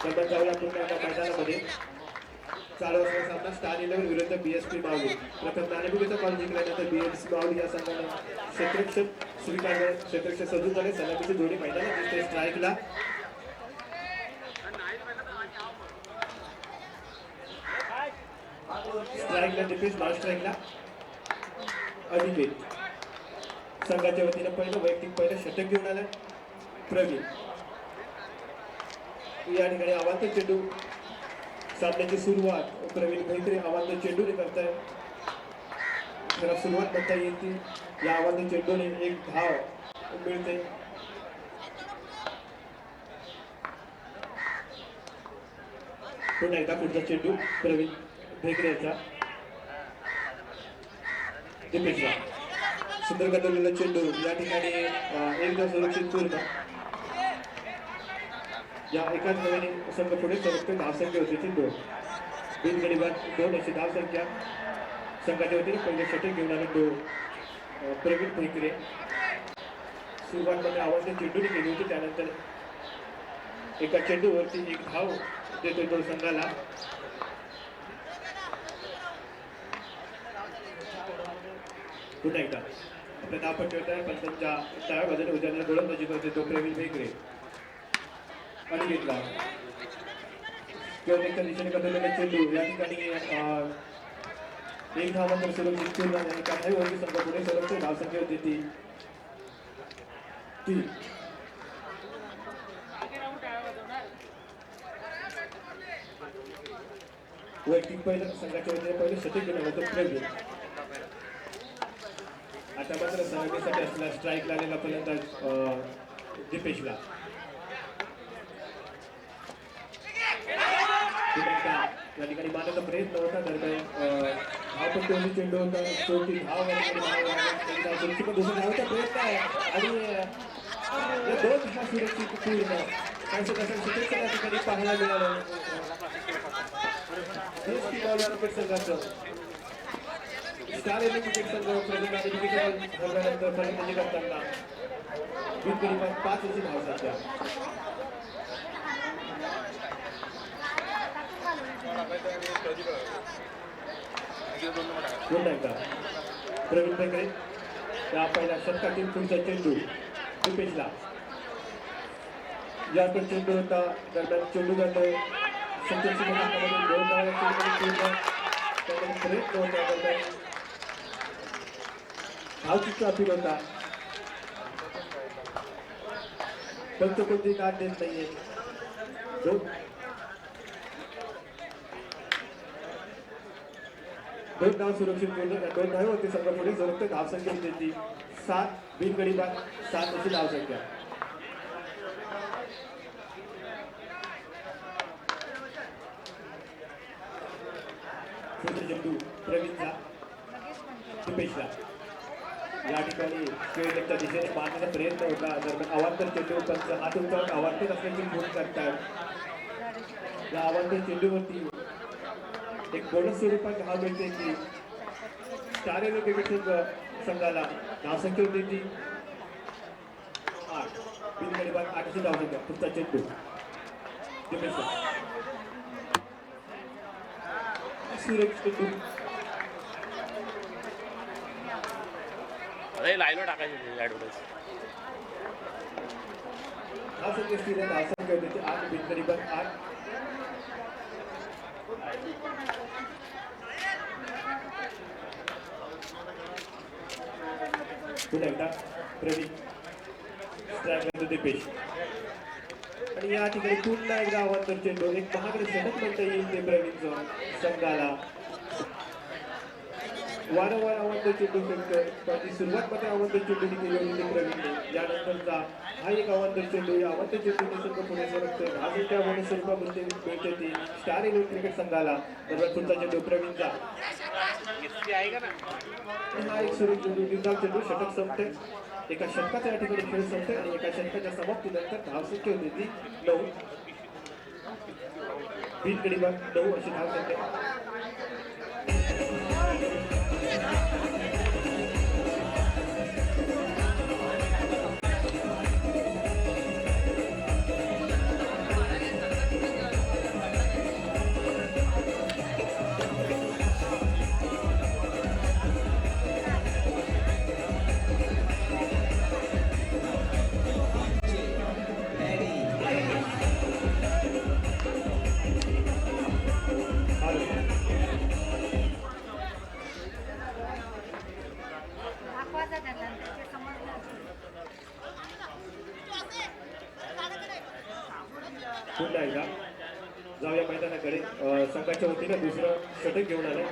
दरम्यान जाऊया पुन्हा एकदा मैदानामध्ये चालू असलेला सामना स्टार 11 विरुद्ध बीएसपी माऊली. प्रथम नाणेफेकीचा कॉल जिंकल्यानंतर बीएसपी माऊली या संघाने क्षेत्ररक्षक स्वीकारले. क्षेत्ररक्षक सजून झाले. सलामीची जोडी मैदानात दिसते. स्ट्राईकला डिफेन्स नॉन स्ट्राईकला अनिकेत. संघाच्या वतीने पहिलं षटक घेऊन आलं प्रवीण. या ठिकाणी आवांतर चेंडू. सामन्याची सुरुवात प्रवीण भैत्रे आवांतर चेंडूने करताय. त्याला सुरुवात करता येईल ती या आवांतर चेंडूने एक धाव मिळते. पुन्हा एकदा पुढचा चेंडू प्रवीण भैत्रे याचा डिफेन्सला. सुंदर गदवलेला चेंडू या ठिकाणी एकदा सुरक्षित पूर्ण. या एकाच नव्याने संघ पुढे सरकते. धावसंख्या होती ती 2. बिनगडी बाद 2 अशी धावसंख्या. संघाच्या वतीने पहिले षटक घेऊन आले प्रवीण भैत्रे. सुरुवातमध्ये आवाज चेंडूने केली होती. त्यानंतर एका चेंडूवरती एक धाव देतो तो संघाला. पुन्हा एकदा आपल्या धाव ठेवताय पण त्यांच्या डाव्या बाजूने उद्याला गोलंदाजी करते तो प्रवीण भैत्रे. आणि घेतला किंवा एका दिशेने बदललेला चेंडू या ठिकाणी एक धावांतर सुरक्षित पूर्ण आणि काही वरती संघ पुढे सरकते. धावसंख्या होती ती 3. वैयक्तिक पहिलं संघाच्या वतीने पहिले षटक घेऊन आलं प्रवीण. आता मात्र सलामीसाठी असला स्ट्राईक लागलेला फलंदाज दीपेशला. या ठिकाणी मारण्याचा प्रयत्न होता. दरम्यान धाव पण चेंडू होता. शेवटी धाव सुरक्षित दुसऱ्या धावाचा प्रयत्न आहे आणि या 2 धावा सुरक्षित पूर्ण. कसं सुरक्षित या ठिकाणी पाहायला मिळालं संघाचं. स्टार क्रिकेट संघ प्रथम फलंदाजी करताना बिनगडी बाद 5 अशी धावसंख्या. पुन्हा एकदा प्रवीण भैत्रे त्या पहिल्या षटकातील पुढचा चेंडू दीपेशला. याकडे चेंडू होता. दरम्यान चेंडू जातो प्रयत्न होता. दरम्यान धावचूकचा अपील होता. फक्त कोणती काढ देत नाहीये. 2 धाव सुरक्षित पूर्ण. 2 धावेवरती संघ पुढे सरकते. धावसंख्या त्यांची 7. बिनगडी बाद 7 अशी धावसंख्या. चेंडू प्रवीणचा दीपेशला. या ठिकाणी खेळच्या दिशेने मारण्याचा प्रयत्न होता. दरम्यान अवांतर चेंडू पंच हात उंचावून अवांतर असल्याची नोंद करतात. या अवांतर चेंडूवरती एक बोनस स्वरूपात धाव मिळते की स्टार क्रिकेट संघाला. धावसंख्या होती ती 8. बिनगडी बाद 8 अशी धावसंख्या. पुढचा चेंडू दीपेशला. सुरक्षित अरे लाईव्ह टाकायची ॲडव्हर्टाईज. धावसंख्या स्थिर आहे. धावसंख्या होती 8. बिनगडी बाद 8. पुन्हा एकदा प्रवीण स्ट्राईक दीपेश. आणि या ठिकाणी पुन्हा एकदा अवांतर चेंडू. एक महागडे षटक म्हणता येईल ते प्रवीण संघाला. वारंवार अवांतर चेंडू फेकतोय. पण सुरुवात मात्र अवांतर चेंडूने केली होती ते प्रवीणने. यानंतरचा हा एक अवांतर चेंडू. या अवांतर चेंडूने संघ पुढे सरकतोय. धावसंख्या बोनस स्वरूपामध्ये मिळते ती स्टार क्रिकेट संघाला. दरम्यान पुढचा चेंडू प्रवीणचा. हा एक निर्धाव चेंडू. षटक संपते. एका षटकाच्या या ठिकाणी खेळ संपते आणि एका षटकाच्या समाप्तीनंतर धावसंख्या होती ती 9. बिनगडी बाद 9 अशी धावसंख्या. पुन्हा एकदा जाऊया मैदानाकडे. संघाच्या वतीने दुसरं षटक घेऊन आलं.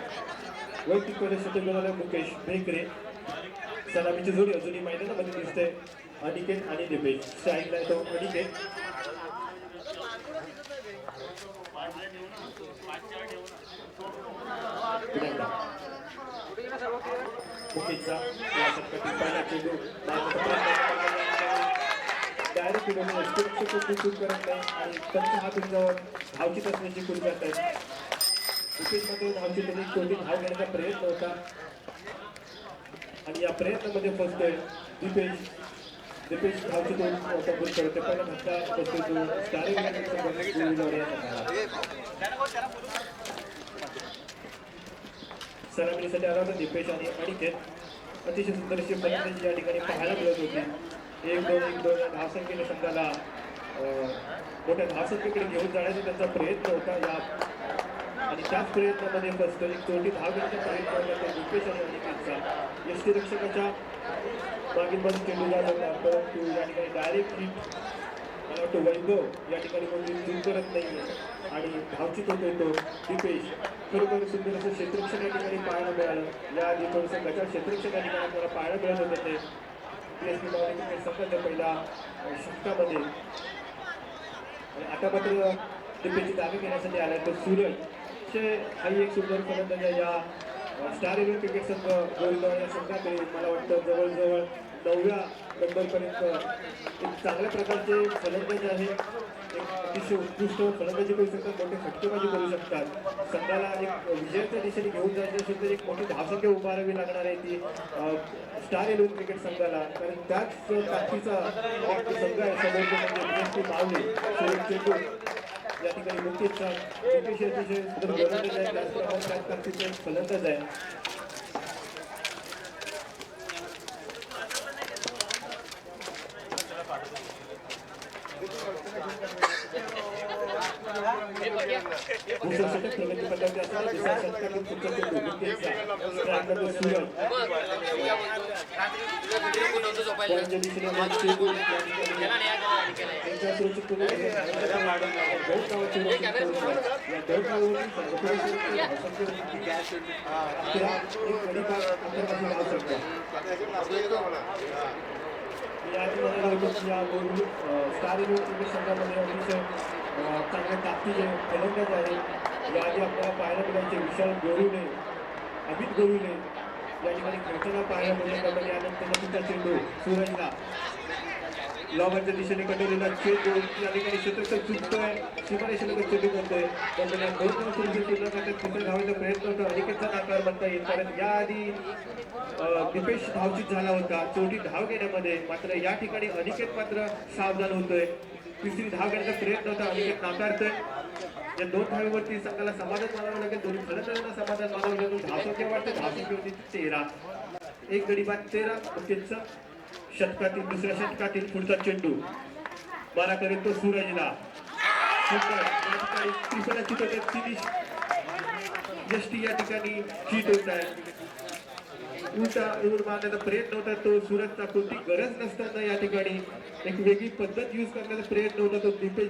वैयक्तिक पहिले षटक घेऊन आलं मुकेश बेकरे. सलामीची जोडी अजूनही मैदानामध्ये दिसते. अनिकेत आणि दिपेश. साईडला आहे तो अनिकेत. मुकेशचा या षटकातील पहिला चेंडू डायरेक्ट शूट करत नाही आणि त्यांच्या हातून धावचित असण्याची कुल करत आहेत. मुकेश मात्र धावचित शेवटी धाव घेण्याचा प्रयत्न होता आणि या प्रयत्नामध्ये फसतोय दिपेश. दिपेश धावचित कबूल करते पण धक्का बसतोय तो सलामीसाठी आला होता दिपेश आणि अनिकेत. अतिशय सुंदर अशी फलंदाजी या ठिकाणी पाहायला मिळत होती. 1-2 या धावसंख्येने संघाला मोठ्या धावसंख्येकडे घेऊन जाण्याचा त्यांचा प्रयत्न होता या आणि त्याच प्रयत्नामध्ये फसतो. एक चोटी धाव घेण्याचा प्रयत्न होता दिपेश आणि अनिकेतचा. यष्टीरक्षकाच्या मागील बाजू चेंडू जात होता परंतु या ठिकाणी डायरेक्ट हिट मला वाटतं वैभव या ठिकाणी कोणी चूक करत नाही आणि धावचित होतोय तो दिपेश. खरोखर सुंदर असं क्षेत्ररक्षण या ठिकाणी पाहायला मिळालं. या आधी थोडंसं संघाच्या क्षेत्ररक्षण या ठिकाणी आपल्याला पाहायला मिळत होतं ते PSP क्रिकेट संघाच्या पहिल्या षटकामध्ये. आणि आता मात्र दिपेशची जागा घेण्यासाठी आलाय तो सूरज. हाही एक सुंदर फलंदाज आहे या स्टार इलेव्हन क्रिकेट संघ गोरेगाव या संघाकडे. मला वाटतं जवळजवळ 9व्या नंबरपर्यंत एक चांगल्या प्रकारचे फलंदाज आहे. एक अतिशय उत्कृष्ट फलंदाजी करू शकतात, मोठे फटकेबाजी करू शकतात. संघाला एक विजयाच्या दिशेने घेऊन जायचं असेल तर एक मोठी धावसंख्या उभारावी लागणार आहे ती स्टार इलेव्हन क्रिकेट संघाला. कारण त्याच ताकदीचा संघ आहे समोर म्हणजे मावली सुरेश चेंडू या ठिकाणी मुकेशचा. मुकेश अतिशय सुंदर गोलंदाज आहे, त्याचप्रमाणे त्याच ताकदीचा एक फलंदाज आहे. दुसरा षटक प्रगती पथकाचे असताना दुसऱ्या षटकातून पुढचा चेंडू मुकेशचा. स्ट्राईकमध्ये सूरज. पॉईंटच्या दिशेने मग चेंडू त्यांच्या सुरक्षितपणे स्टार इलेव्हन क्रिकेट संघामध्ये अतिशय चांगल्या ताकदीचे फलंदाज आहे. याआधी आपल्याला पाहायला मिळायचे विशाल गोरुले, अमित गोरुले या ठिकाणी खेळताना पाहायला मिळाले. यानंतर तुमचा चेंडू सूरजला लॉबच्या दिशेने कटवलेला चेंडू या ठिकाणी क्षेत्ररक्षण चुकतोय, सीमारेषेला चेंडू करतोय. पण त्याला 2 सुरक्षित पूर्ण करतात. तिथे धावायचा प्रयत्न होता. अनिकेतचा नाकार म्हणता येईल कारण याआधी दिपेश धावचित झाला होता चोटी धाव घेण्यामध्ये. मात्र या ठिकाणी अनिकेत मात्र सावधान होतोय. तिसरी धाव घेण्याचा प्रयत्न होता, अनिकेत नाकारतोय. या 2 धावेवरती संघाला समाधान मानावं लागेल. दोन्ही फलंदाजांना समाधान मानावं लागेल. धावसंख्या वाटते, धावसंख्या होती 13. एक गडी बाद 13 मुकेशचा. षटकातील दुसऱ्या षटकातील पुढचा चेंडू मारा करेल तो सूरजला. यष्टी या ठिकाणी हिट होत आहे. उलटा येऊन मारण्याचा प्रयत्न होता तो सूरजचा. कोणती गरज नसताना या ठिकाणी एक वेगळी पद्धत यूज करण्याचा प्रयत्न होता तो दिपेश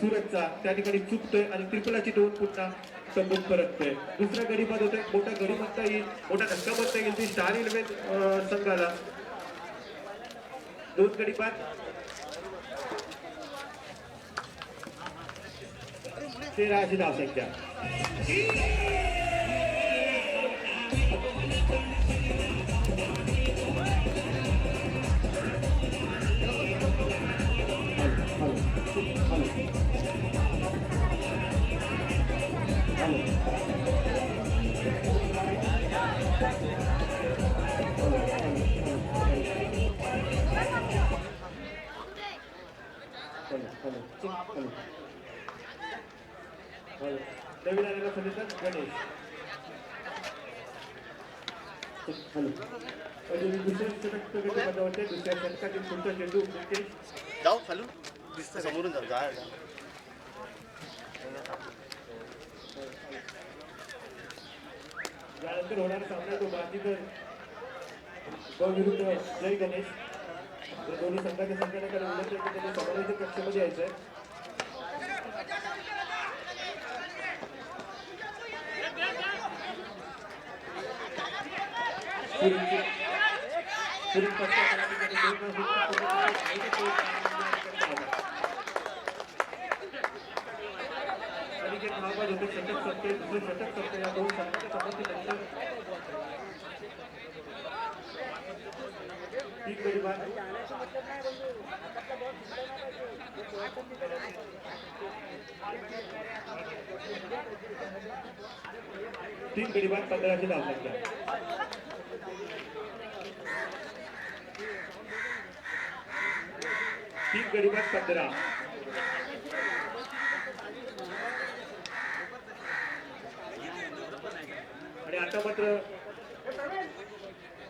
सूरजचा. त्या ठिकाणी चुकतोय आणि त्रिफलाची 2 पुन्हा संबोध परततोय. दुसरा गडी बाद होतोय. मोठा गडी म्हणता येईल, मोठा धक्का म्हणता येईल ती स्टार इलेव्हन संघाला. 2 गडी बाद 13 अशी धावसंख्या. नवीन आलेला फलंदाज गणेश. दुसऱ्या षटकातील पुढचा चेंडू मुकेश. जाऊ खालून दिसतं समोरून जाऊ जा. यानंतर होणारा सामना तो बाजीगर विरुद्ध जय गणेश. दोन्ही संघाच्या संघटनाकडे विनंती आहे की त्यांनी समालोचक कक्षामध्ये यायचंय. सुरुची सुरू पट्ट्या त्या ठिकाणी दोन धाव अनिकेत धावबाद होते षटक संपते दुसरे षटक संपते या दोन संघाच्या संबंधित तीन गडी बाद तीन गडी बाद 15ची धावसंख्या तीन गडी बाद 15 आणि आता मात्र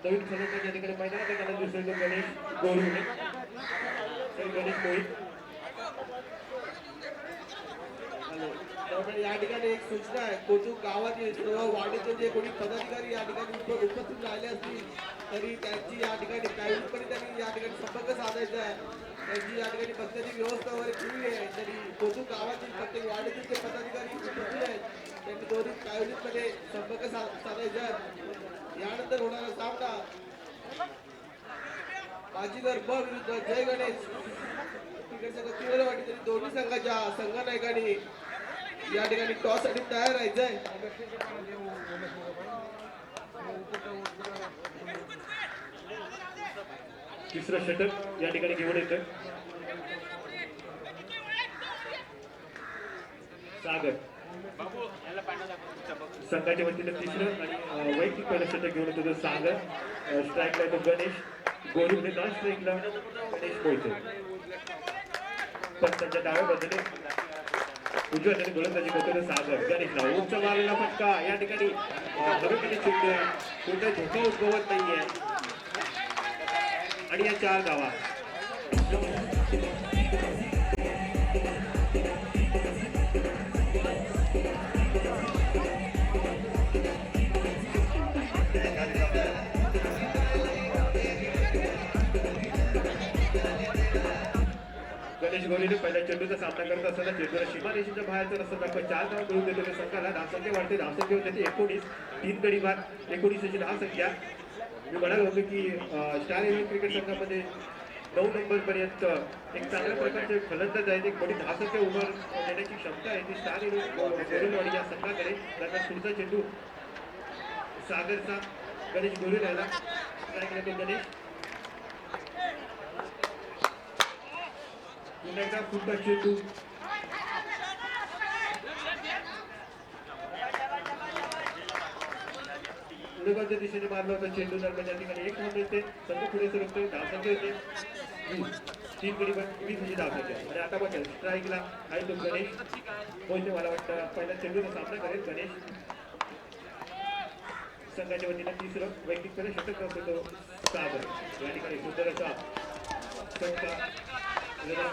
नवीन फलंदाज या ठिकाणी मैदानात येताना दिसतोय तो गणेश गोरुणे गणेश मोहित त्यामुळे या ठिकाणी एक सूचना आहे कोचू गावातील सर्व वाडीचे जे कोणी पदाधिकारी या ठिकाणी उपस्थित राहिले असतील तरी त्यांची या ठिकाणी प्रायव्हेटपणे त्यांनी या ठिकाणी संपर्क साधायचा आहे त्यांची या ठिकाणी बसण्याची व्यवस्था वगैरे केली आहे तरी कोचू गावातील प्रत्येक वाडीतील जे पदाधिकारी उपस्थित आहेत त्यांनी दोन्ही प्रायव्हेटमध्ये संपर्क साधायचा आहे यानंतर होणारा सामना बाजीगर ब विरुद्ध जय गणेश तीव्र वाटी तरी दोन्ही संघाच्या संघनायकांनी या ठिकाणी टॉस साठी तयार राहायचंय तिसरं षटक या ठिकाणी घेऊन येतं सागर संघाच्या वतीनं तिसरं आणि वैयक्तिक पहिलं षटक घेऊन येतो सागर स्ट्राईकला येतो गणेश गोरुडे नॉन स्ट्राईकला गणेश मोहिते पण त्यांच्या डाव्या बाजूने उजव्या हाताने गोलंदाजी करतो सागर गणेशला उंच मारलेला फटका या ठिकाणी हवेमध्ये चुकतोय कोणता धोका उद्भवत नाहीये आणि या 4 धावा गणेश गोरेने पहिल्या चेंडूचा सामना करत असताना चेंडूला सीमारेषेच्या बाहेरचा रस्ता दाखवत 4 धावा मिळवून देतो संघाला धावसंख्या वाढते धावसंख्या होते 19 3 गडी बाद 19ची धावसंख्या मी म्हणालो होतो की स्टार इलेव्हन क्रिकेट संघामध्ये 9 नंबर पर्यंत एक चांगल्या प्रकारचे फलंदाज आहेत एक मोठी धावसंख्या उभं देण्याची क्षमता आहे ती स्टार इलेव्हन गोरेवाडी या संघाकडे दरम्यान पुढचा चेंडू सागरचा गणेश गोरे राहिला गणेश पुन्हा एकदा पुढचा चेंडू उडगावच्या दिशेने मारला होता चेंडू दरम्यान या ठिकाणी एक धाव मिळते संघ पुढे सरकतोय धावसंख्या होते 3 गडी बाद 20 धावसंख्या आणि आता बघा स्ट्राईकला आहे तो गणेश बोलते मला वाटतं पहिला चेंडूचा सामना करेल गणेश संघाच्या वतीनं तिसरं वैयक्तिकपणे षटक करतो तो सागर या ठिकाणी सुंदर असा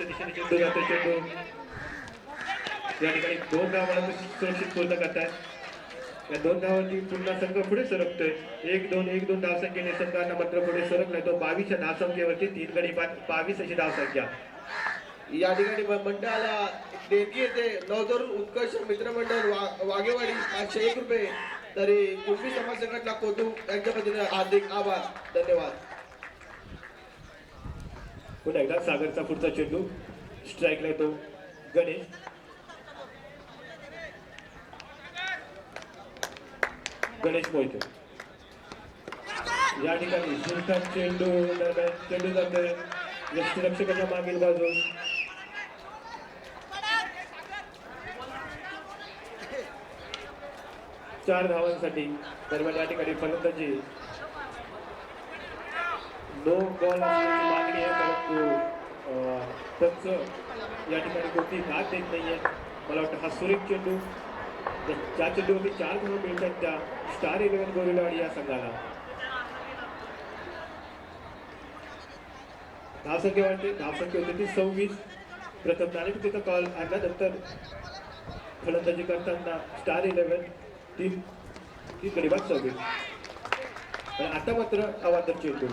दिशेने चेंडू जातो चेंडू या ठिकाणी 2 धावा सुरक्षित पूर्ण करतात या 2 धावांची पुन्हा संघ पुढे सरकतोय 1-2 धावसंख्येने संघ आता मात्र पुढे सरकलाय तो 22च्या धावसंख्येवरती 3 गडी बाद 22 अशी धावसंख्या या ठिकाणी मंडळाला देणगी येते नवतरुण उत्कर्ष मित्रमंडळ वाघेवाडी 501 रुपये तरी कुंभी समाज संघटना कोटू यांच्या वतीने हार्दिक आभार धन्यवाद पुन्हा एकदा सागरचा पुढचा चेंडू स्ट्राईकला येतो गणेश गणेश मोहिते या ठिकाणी सुलतान चेंडू दरम्यान चेंडू जातोय यष्टीरक्षकाच्या मागील बाजू चार धावांसाठी दरम्यान या ठिकाणी फलंदाजी नो बॉल असण्याची मागणी आहे परंतु पंच या ठिकाणी कोणती दाद देत नाहीये मला वाटतं हा सुरेख चेंडू ज्या चेंडूवरती 4 धावा मिळतात त्या स्टार इलेव्हन गोरेवाडी या संघाला धावसंख्या वाढते धावसंख्या होती ती 26 प्रथम नाणेफेकीचा कॉल आणल्यानंतर फलंदाजी करताना स्टार इलेव्हन 3 गडी बाद 26 आणि आता मात्र अवांतर चेंडू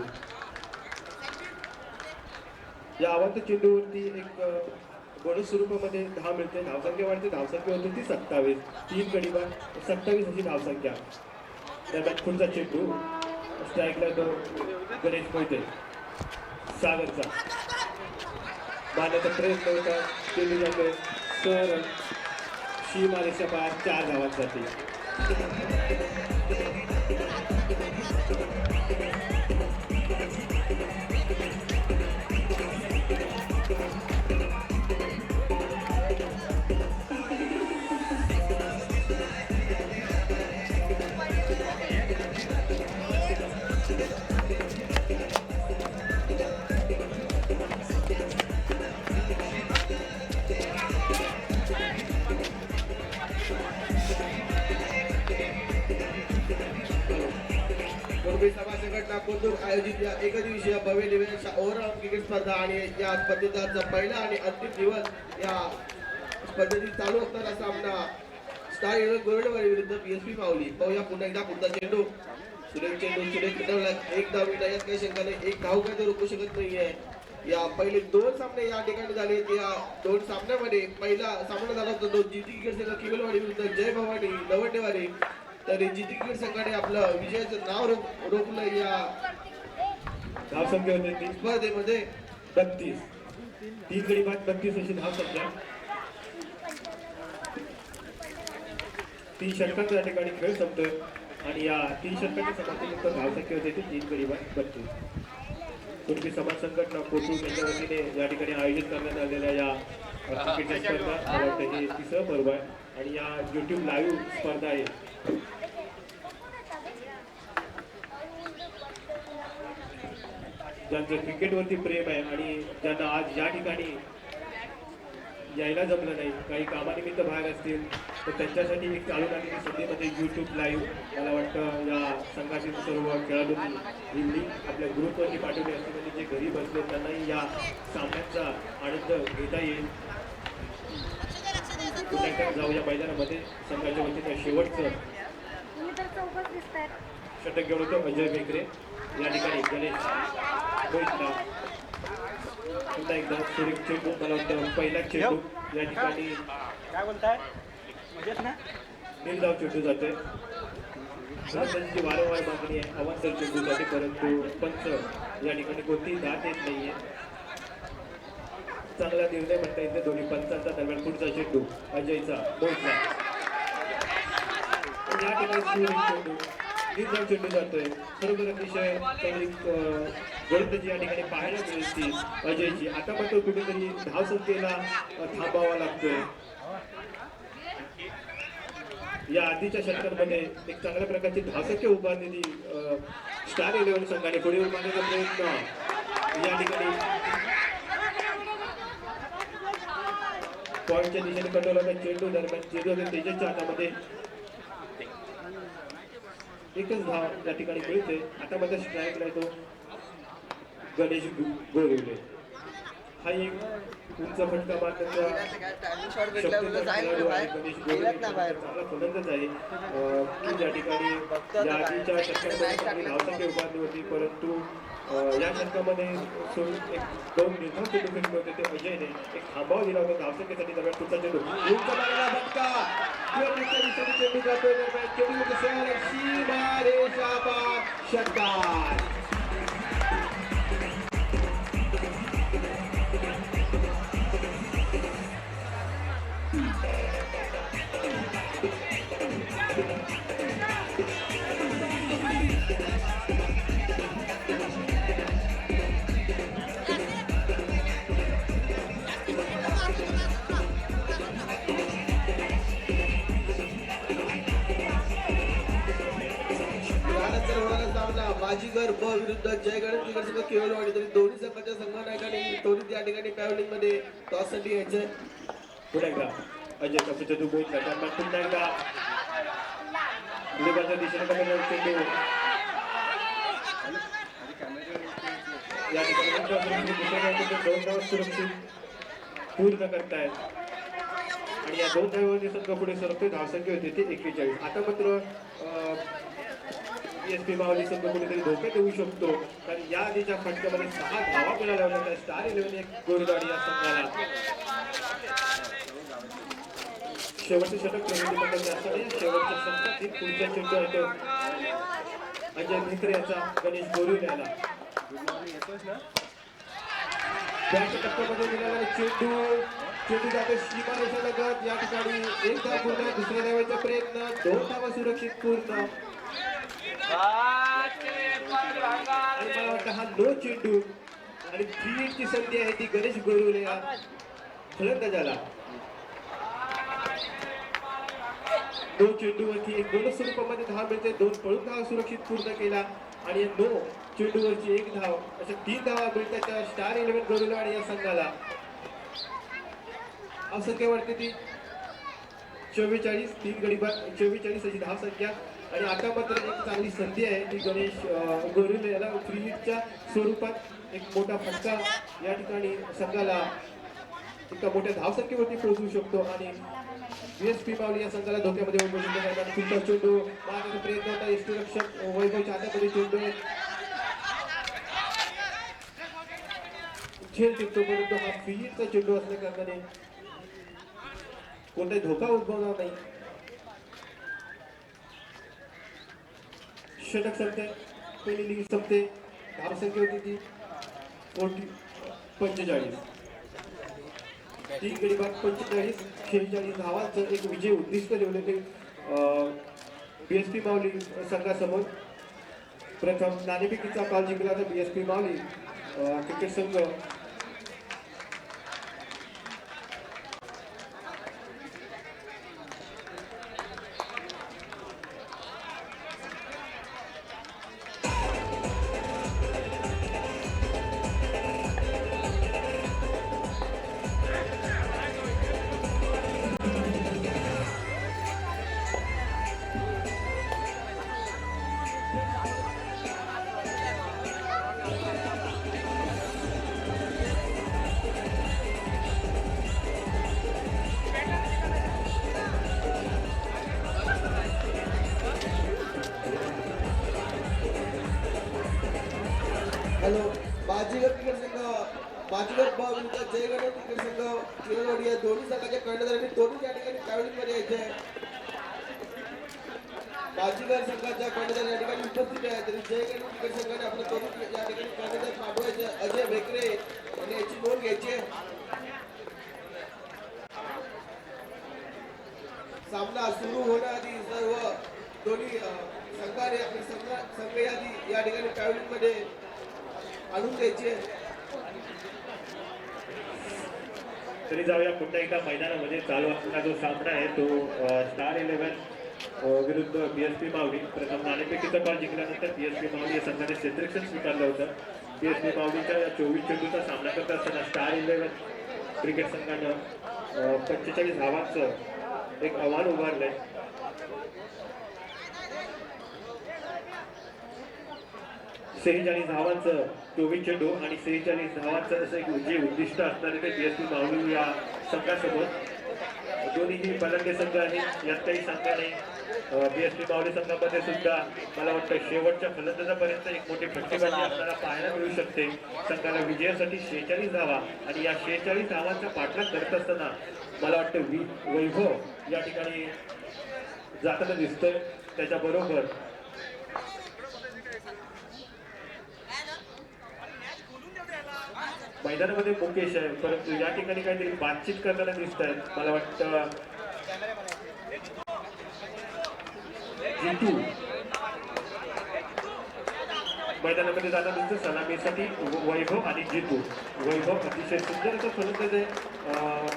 या अवांतर चेंडूवरती एक बोनस स्वरूपामध्ये धाव मिळते धावसंख्या वाढते धावसंख्या होती ती 27 3 गडी बाद 27 अशी धावसंख्या दरम्यान पुढचा चेंडू स्ट्राईकला तो गणेश मोहिते सागरचा मारण्याचा प्रयत्न होता केली जाते तर शीमारेच्या बाहेर 4 धावांसाठी मुंबई सभा संघटना कोथरूड आयोजित या एकदिवसीय भव्य दिव्यांच्या ओव्हरऑल क्रिकेट स्पर्धा आणि या स्पर्धेचा पहिला आणि अंतिम दिवस या स्पर्धेतील चालू असणारा सामना स्टार इलेव्हन गोरेवाडी विरुद्ध पीएसपी माऊली. पाहूया पुन्हा एकदा पुढचा चेंडू सुरेख खेळवला एक धाव विना यात काही शंका नाही. एक धाव काय तर रोखू शकत नाहीये. या पहिले 2 सामने या ठिकाणी झाले. या 2 सामन्यामध्ये पहिला सामना झाला होता तो जीटी क्रिकेट संघ किवलवाडी विरुद्ध जय भवानी नवटेवाडी. तर जीटी क्रिकेट संघाने आपलं विजयाचं नाव रोखलं या धावसंख्या होते स्पर्धेमध्ये 32 3 गडी बाद 32 अशी धावसंख्या 3 षटकांचा या ठिकाणी खेळ संपतोय आणि या 3 षटकांच्या समाप्तीनंतर धावसंख्या होते ती 3 गडी बाद 32. कुणबी समाज संघटना कोथरूड यांच्या वतीने या ठिकाणी आयोजित करण्यात आलेल्या या क्रिकेट स्पर्धा मला वाटतं हे 3रं पर्व आहे आणि या YouTube लाईव्ह स्पर्धा आहे. ज्यांचं क्रिकेटवरती प्रेम आहे आणि ज्यांना आज या ठिकाणी यायला जमलं नाही काही कामानिमित्त बाहेर असतील तर त्यांच्यासाठी एक चालू लागलेली संधी म्हणजे YouTube लाईव्ह. मला वाटतं या संघातील सर्व खेळाडूंनी ही लिंक आपल्या ग्रुपवरती पाठवली असते म्हणजे जे घरी बसले त्यांनाही या सामन्याचा आनंद घेता येईल. पुन्हा एकदा जाऊया मैदानामध्ये संघाच्या वतीनं शेवटचं षटक घेऊन होतं अजय बेकरे. या ठिकाणी गणेश मोहितला पुन्हा एकदा सुरेख चेंडू मला वाटतं पहिला चेंडू या ठिकाणी काय बोलताय मजेत ना निर्धाव चेंडू जाते. त्यांची वारंवार मागणी आहे अवांतर चेंडूसाठी परंतु पंच या ठिकाणी कोणतीही दाद येत नाहीये. चांगला निर्णय म्हणता येते दोन्ही पंचांचा दरम्यान. पुढचा चेंडू अजयचा मोहितला या ठिकाणी सुरेख चेंडू निर्धाव चेंडू जातोय. बरोबर अतिशय गोलंदाजी या ठिकाणी पाहायला मिळते अजयची. आता मात्र कुठेतरी धावसंख्येला थांबावा लागतोय. या आधीच्या षटकांमध्ये एक चांगल्या प्रकारची धावसंख्या उभारलेली स्टार इलेव्हन संघाने पुढे उभारण्याचा प्रयत्न या ठिकाणी पॉईंटच्या दिशेने कटवला चेंडू दरम्यान चेंडू तेजसच्या हातामध्ये एकच धाव या ठिकाणी मिळते. आता मध्ये स्ट्राईकला येतो गणेश गोरेवले. हा एक उंच फटका मारण्याचा गणेश गोरेवले चांगला फलंदाज आहे की ज्या ठिकाणी या आधीच्या षटकांमध्ये चांगली धावसंख्या उभारली होती परंतु या षटकामध्ये सोडून एक 2 निर्धाव चेंडू फेकले होते ते अजयने एक थांबाव दिला होता धावसंख्येसाठी. दरम्यान पुढचा चेंडू उंच मारलेला फटका चेंडू जातोय दरम्यान चेंडू सीमारेषा पार षटकार. बाजीगर ब विरुद्ध जय गणेश क्रिकेट संघ केवलवाडी. तरी दोन्ही संघाच्या संघनायकांनी दोन्ही त्या ठिकाणी पॅव्हलिंग मध्ये टॉससाठी यायचंय. पुन्हा एकदा अजय कसे चेंडू बोलला त्यांना पुन्हा एकदा गुलाबाच्या दिशेने चेंडू या ठिकाणी 2 धावा सुरक्षित पूर्ण करतायत आणि या 2 धावांनी संघ पुढे सरकतोय. धावसंख्या होती ती 41. आता मात्र पीएसपी माऊली संघ कुठेतरी धोक्यात येऊ शकतो कारण या आधीच्या फटक्यामध्ये 6 धावा मिळाल्या होत्या. स्टार इलेव्हन एक गोरेवाडी या संघाला शेवटचे षटक जास्त नाही. शेवटच्या षटकात पुढचा चेंडू आहे तो अजय भित्रे याचा गणेश गोरुल याला येतोस ना बॅट टप्प्यामध्ये मिळालेला चेंडू जातो सीमारेषेलगत या ठिकाणी एक धाव पूर्ण दुसऱ्या धावेचा प्रयत्न 2 धावा सुरक्षित पूर्ण आणि मला वाटतं हा नो चेंडू आणि 3 ची संधी आहे ती गणेश गोरुल या फलंदाजाला दोन चेंडूवरती एक बोनस स्वरूपामध्ये धाव मिळते 2 पळून धावा सुरक्षित पूर्ण केला आणि नो चेंडूवरची एक धाव अशा 3 धावा मिळतात त्या स्टार 11 गोरुल आणि या संघाला असं काय वाटते ती 44 3 गडी 44 अशी धाव संख्या आणि आता मात्र एक चांगली संधी आहे ती गणेश गोरुल याला फ्री हिटच्या स्वरूपात एक मोठा फटका या ठिकाणी संघाला एका मोठ्या धावसंख्येवरती पोहोचू शकतो आणि बीएसपी मावली या संघाला धोक्यामध्ये उभं करतात पुढचा चेंडू मारण्याचा प्रयत्न होता यष्टीरक्षक वैभवच्या हातामध्ये चेंडू झेल टिकतो परंतु हा फ्री हिटचा चेंडू असल्या कारणाने कोणताही धोका उद्भवणार नाही षटक संपते पहिली लीग संपते धावसंख्या होती ती 45 3 गडी बाद 45 46 धावांचं एक विजय उद्दिष्ट ठेवले ते बीएसपी मावली संघासमोर प्रथम नाणेफेकीचा काल जिंकला तर बीएसपी मावली क्रिकेट संघ हॅलो बाजीगर क्रिकेट संघ बाजीगर ब विरुद्ध जयगड क्रिकेट संघ किरणवाडी या दोन्ही संघाच्या कर्णधारांनी दोन्ही या ठिकाणी ट्रॅव्हलिंगमध्ये यायचे आहे बाजीगर संघाच्या कर्णधार या ठिकाणी उपस्थित आहे तरी जयगड क्रिकेट संघाने आपलं दोन्ही या ठिकाणी कर्णधार पाठवायचे अजय भेकरे यांनी याची नोंद घ्यायची आहे सामना सुरू होण्याआधी सर्व दोन्ही संघाने आपली संघ यादी या ठिकाणी ट्रॅव्हलिंगमध्ये आणून द्यायची तरी जाऊया पुन्हा एकदा मैदानामध्ये चालू असलेला जो सामना आहे तो स्टार 11 विरुद्ध बीएसपी मावली प्रथम नाणेफेकीचा कॉल जिंकल्यानंतर बीएसपी मावली या संघाने क्षेत्ररक्षण स्वीकारलं होतं बीएसपी मावलीच्या 24 चेंडूचा सामना करत असताना स्टार 11 क्रिकेट संघानं 45 धावांचं एक आव्हान उभारलंय सेहेचाळीस धावांचं 24 चेंडू आणि 46 धावांचं असं एक विजय उद्दिष्ट असणारे ते बीएसपी मावली या संघासमोर दोन्ही फलंदाज संघ आहेत यात काही सांगता नाही बीएसपी मावली संघामध्ये सुद्धा मला वाटतं शेवटच्या फलंदाजापर्यंत एक मोठी फटकेबाजी आपल्याला पाहायला मिळू शकते संघाला विजयासाठी 46 धावा आणि या 46 धावांचा पाठलाग करत असताना मला वाटतं वैभव या ठिकाणी जाताना दिसतोय त्याच्याबरोबर मैदानामध्ये मुकेश आहे परंतु या ठिकाणी काहीतरी बातचीत करताना दिसत आहेत मला वाटतं जितू मैदानामध्ये जाताना दिसतं सलामीसाठी वैभव आणि जितू वैभव अतिशय सुंदर असा फलंदाज आहे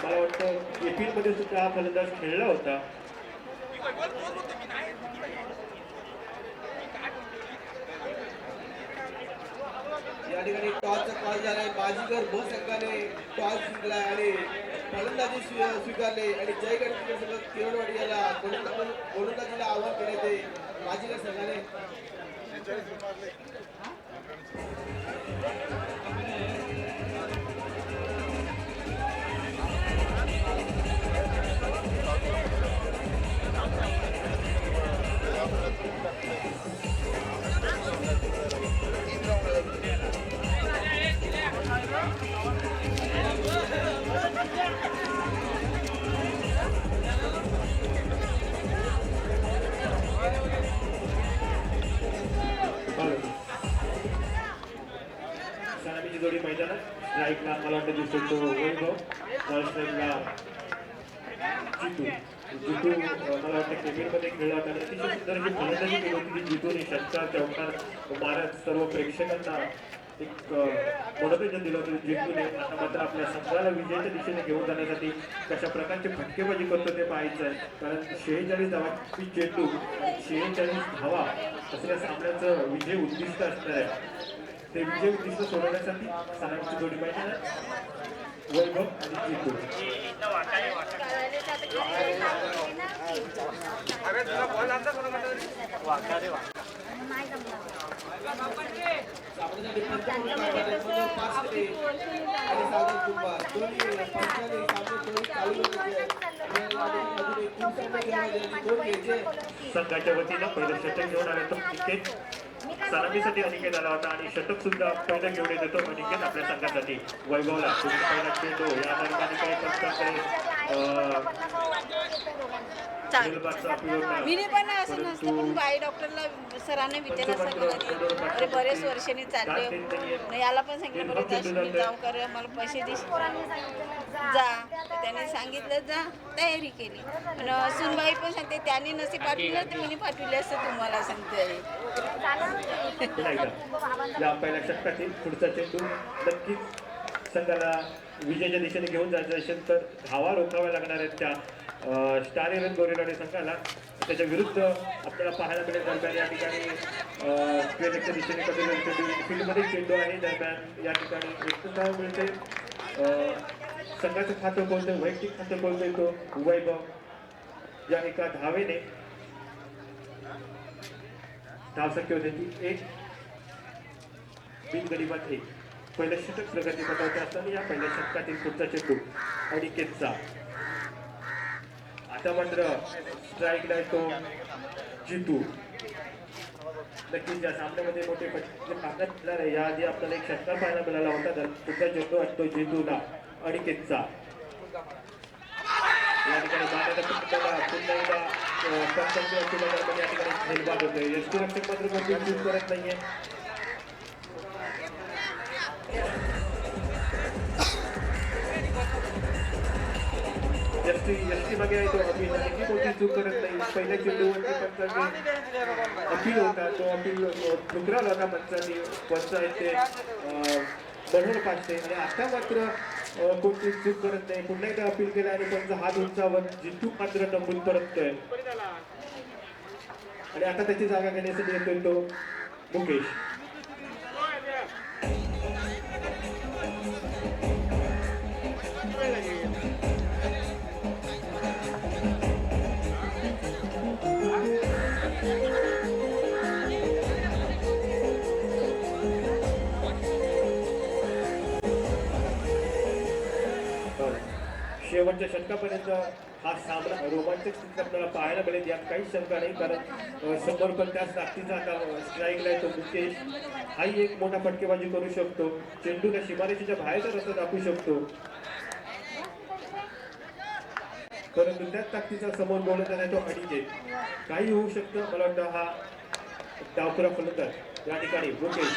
मला वाटतं एप्रिल मध्ये सुद्धा हा फलंदाज खेळला होता या ठिकाणी टॉसचा कॉल झालाय बाजीगर ब संघाने टॉस जिंकलाय आणि फलंदाजी स्वीकारले आणि जयगड क्रिकेट संघ किरणवाडी याला गोलंदाजीला आव्हान केले ते बाजीगर संघाने दिसतो तो वैभव महाराष्ट्राला जितू मला वाटतं केबिनमध्ये खेळला होता आणि अतिशय सुंदर अशी फलंदाजी केली होती की जितूने षटकार चौकार मारत सर्व प्रेक्षकांना एक मनोरंजन दिलं होतं. जितूने आता मात्र आपल्या संघाला विजयाच्या दिशेने घेऊन जाण्यासाठी कशा प्रकारचे फटकेबाजी करतो ते पाहायचं आहे. कारण 46 धावाची चेंडू आणि 46 धावा असल्या सामन्याचं विजय उद्दिष्ट असणार आहे. ते विजय उद्दिष्ट सोडवण्यासाठी सलामीची जोडी पाहिजे वैभव आणि जितू. संघाच्या वतीनं पहिलं षटक घेऊन आले तो अनिकेत सलामीसाठी अनिकेत आला होता आणि षटक सुद्धा पहिलं घेऊन येत होतो अनिकेत आपल्या संघासाठी वैभवला पहिला चेंडू या दरम्यान काही मी पण असं नसतं पण बाई डॉक्टरला सरांनी विचारलं सांगितलं अरे बरेच वर्षांनी चालले याला पण सांगितलं बरं काश्मीर जाऊ कर मला पैसे जा तर त्याने सांगितलं जा तयारी केली आणि सुनबाई पण सांगते त्याने नसे पाठवलं तर मी पाठवले असं तुम्हाला सांगते. या पहिल्या षटकातील पुढचा चेंडू नक्कीच संघाला विजयाच्या दिशेने घेऊन जायचं असेल तर धावा रोखाव्या लागणार आहेत त्या स्टार इलेव्हन गोरेगाव संघाला. त्याच्या विरुद्ध आपल्याला पाहायला मिळेल दरम्यान या ठिकाणी क्रिकेटच्या दिशेने चेंडू फील्डमध्ये चेंडू आहे दरम्यान या ठिकाणी एकूण धाव मिळते. संघाचं खातं कोणतं वैयक्तिक खातं कोणतं तो वैभव या एका धावेने धावसंख्या होते ती 1 बिनगडीबाद 1. पहिलं षटक प्रगती पटवते असताना या पहिल्या षटकातील पुढचा चेंडू अनिकेतचा. आता मात्र स्ट्राईकला तो जितू. नक्कीच या सामन्यामध्ये मोठे पाहण्यात मिळणार आहे. याआधी आपल्याला एक षटकार पाहायला मिळाला होता तर पुढचा चेंडू असतो जितूला अनिकेतचा. या ठिकाणी पुन्हा एकदा पंचांची या ठिकाणी झेलबाद होतोय. यष्टीरक्षक मात्र कोणती चूक करत नाहीये. यष्टी मागे आहे तो अपील कोणती चूक करत नाही. पहिल्या चेंडूवरती पंचांनी अपील होता तो अपील ठुकरावला होता पंचांनी. पंच आहेत ते बनवून पाचते आणि आता मात्र कोणती चूक करत नाही. पुन्हा एकदा अपील केला आणि पंच हात उंचावर जितू मात्र नंबून परततोय आणि आता त्याची जागा घेण्यासाठी येतोय तो मुकेश. शेवटच्या षटकापर्यंत हा सामना रोमांचक स्थितीत आपल्याला पाहायला मिळेल यात काहीच शंका नाही. कारण समोर पण त्याच ताकदीचा आता स्ट्राईकला येतो मुकेश. हाही एक मोठा फटकेबाजी करू शकतो. चेंडूला सीमारेषेच्या बाहेरचा रस्ता दाखवू शकतो परंतु त्याच ताकदीचा समोर बोलत आहे तो अनिकेत. काही होऊ शकतं. मला वाटतं हा डावखुरा फलंदाज या ठिकाणी मुकेश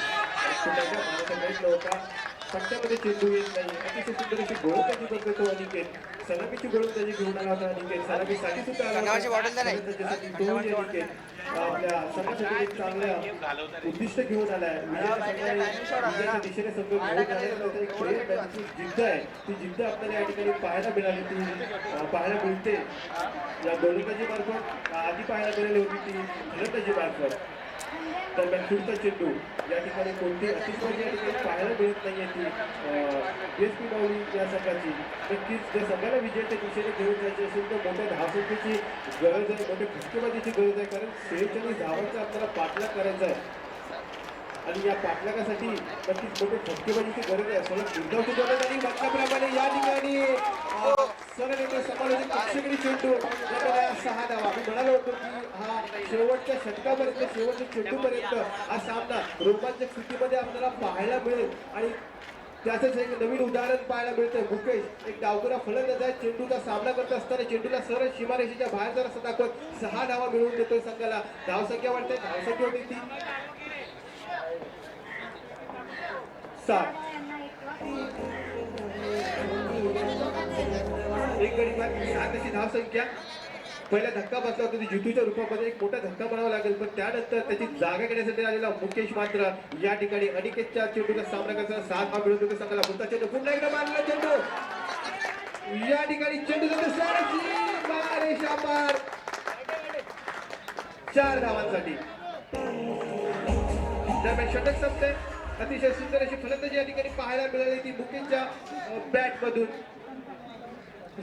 मारण्याचा प्रयत्न होता. फटक्यामध्ये चेंडू येत नाही. अतिशय सुंदर अशी गोलंदाजी करतो तो अनिकेत. सलामीची गोलंदाजी घेऊन आला होता अनिकेत. सलामीसाठी सुद्धा आला होता अनिकेत. आपल्या संघासाठी एक चांगल्या उद्दिष्ट घेऊन आलाय. विजयाच्या दिशेने संघ घेऊन जाण्याचा एक प्रयत्न जी जिद्द आहे ती जिद्द आपल्याला या ठिकाणी पाहायला मिळाली. ती पाहायला मिळते या गोलंदाजी मार्फत. आधी पाहायला मिळाली होती ती फलंदाजी मार्फत. दरम्यान पुढचा चेंडू या ठिकाणी कोणती अतिशय या ठिकाणी पाहायला मिळत नाहीये ती एस पी माऊली या संघाची. नक्कीच जर संघाला विजयाच्या दिशेने घेऊन जायचे असेल तर मोठ्या धावसंख्येची गरज आहे. मोठ्या फटकेबाजीची गरज आहे. कारण 46 धावांचा आपल्याला पाठलाग करायचा आहे आणि या पाठलागासाठी नक्कीच मोठे फटकेबाजीची गरज आहे. सलग निर्धाव आणि म्हटल्याप्रमाणे या ठिकाणी सरळ एक समालोचक प्रेक्षकांनी चेंडू 6 धावा. मी म्हणालो होतो की हा शेवटच्या षटकापर्यंत शेवटच्या चेंडूपर्यंत हा सामना रोमांचक स्थितीमध्ये आपल्याला पाहायला मिळेल आणि त्याचंच एक नवीन उदाहरण पाहायला मिळतंय. मुकेश एक डावखुरा फलंदाज आहे. चेंडूचा सामना करत असताना चेंडूला सरळ सीमारेषेच्या बाहेर जर असं दाखवत 6 धावा मिळवून देतोय संघाला. धावसंख्या वाटते धावसंख्या होती ती 7. एक गडी बाद 7 अशी धावसंख्या. पहिला धक्का बसला होता जितूच्या रूपामध्ये एक मोठा धक्का बनावा लागेल, पण त्यानंतर त्याची जागा घेण्यासाठी आलेला मुकेश मात्र या ठिकाणी अनिकेतच्या चेंडूचा सामना करताना 7 धावा मिळवतो. संघाला पुढचा चेंडू पुन्हा एकदा मारला चेंडू या ठिकाणी चेंडू शाबार 4 धावांसाठी. दरम्यान षटक संपते. अतिशय सुंदर अशी फलंदाजी या ठिकाणी पाहायला मिळाली ती मुकेशच्या बॅट मधून.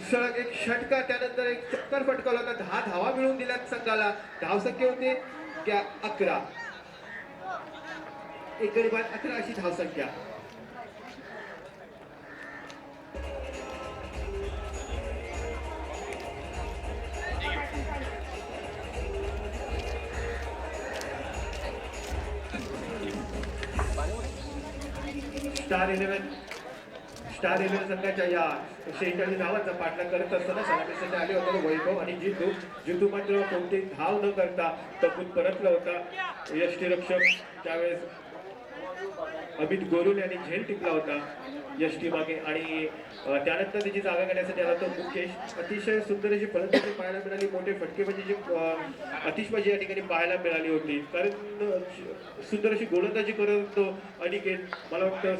सलग एक षटका त्यानंतर एक चक्कर फटकावला होता. 10 धावा मिळवून दिल्यात संघाला. धावसंख्या होते त्या 11. एक गडी बाद 11 अशी धावसंख्या. स्टार 11 संघाच्या या 46 धावांचा पाठलाग करत असताना सलामीसाठी आले होते वैभव आणि जितू मात्र कोणती धाव न करता तपून परतला होता. यष्टीरक्षक त्यावेळेस अमित गोरुल यांनी झेल टिपला होता यष्टी मागे आणि त्यानंतर त्याची जागा घेण्यासाठी आला तो मुकेश. अतिशय सुंदर अशी फलंदाजी पाहायला मिळाली. मोठे फटकेबाजी आतिषबाजी या ठिकाणी पाहायला मिळाली होती, कारण सुंदर अशी गोलंदाजी करत होतो अनिकेत. मला वाटतं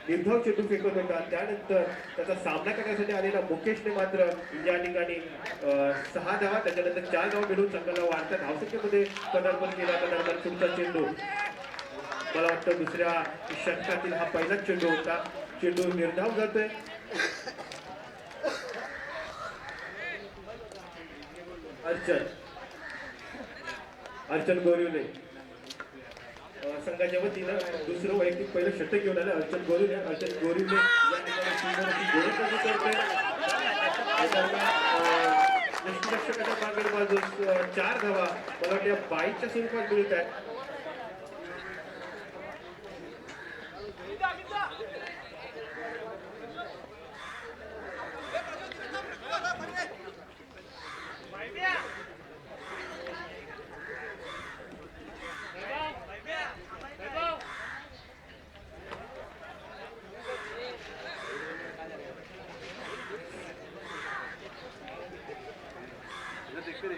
निर्धाव चेंडू फेकत होता. त्यानंतर त्याचा सामना करण्यासाठी आलेला मुकेशने मात्र या ठिकाणी 6 धावा त्याच्यानंतर 4 धावा मिळून संघाला वाढत्या धावसंख्येमध्ये पदार्पण केला. दरम्यान पुढचा चेंडू मला वाटतं दुसऱ्या षटकातील हा पहिलाच चेंडू होता. चेंडू निर्धाव जातोय. अर्चन गोरिवले संघाच्या वतीनं दुसरं वैयक्तिक पहिलं षटक घेऊन आलं अर्चन गोरिवले या ठिकाणी सुंदर अशी गोलंदाजी करतोय. यष्टीरक्षकाच्या मागील बाजूस 4 धावा मला वाटतं या 22च्या स्वरूपात मिळत आहेत.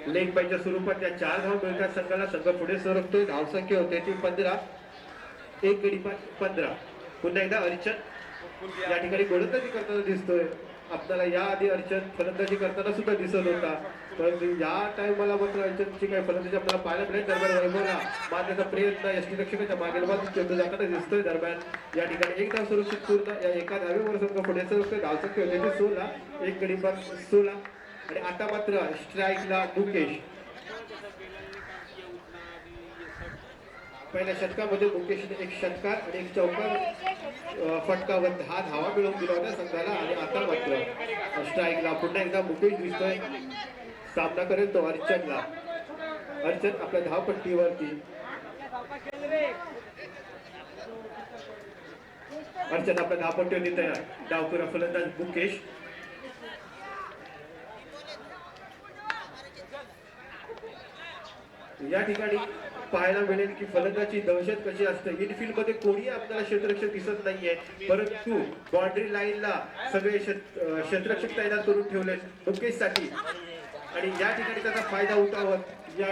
लेग बायच्या स्वरूपात त्या 4 धाव मिळतात संघाला. संघ पुढे सरकतोय. धावसंख्या होते ती 15. एक गडी बाद 15. पुन्हा एकदा अर्चन या ठिकाणी गोलंदाजी करताना दिसतोय. आपल्याला या आधी अर्चन फलंदाजी करताना सुद्धा दिसत होता, परंतु या टाइमला मात्र अर्चनची काही फलंदाजी आपल्याला पाहायला मिळेल. दरम्यान वैभवला मारण्याचा प्रयत्न यष्टीरक्षकाच्या मागील बाजूस चेंडू जाताना दिसतोय. दरम्यान या ठिकाणी एक धाव सुरक्षित पूर्ण. या एका धावेवर संघ पुढे सरकतोय. धावसंख्या होते ती 16. एक गडी बाद 16. आणि आता मात्र स्ट्राईकला मुकेश. पहिल्या षटकामध्ये मुकेशने एक षटकार आणि एक चौकार फटकावर 10 धावा मिळवून दिला होता संघाला. आणि आता मात्र स्ट्राईकला पुन्हा एकदा मुकेश दिसतोय. सामना करेल तो अर्चनला. अर्चन आपल्या धावपट्टीवरती. अर्चन आपल्या धावपट्टीवरती तयार. डावखुरा फलंदाज मुकेश. या ठिकाणी पाहायला मिळेल की फलंदाजी दहशत कशी असते. इनफिल्ड मध्ये कोणी आपल्याला क्षेत्ररक्षक दिसत नाहीये, परंतु बाउंड्री लाईनला सगळे क्षेत्ररक्षक तैनात करून ठेवले मुकेशसाठी. आणि या ठिकाणी त्याचा फायदा उठावत या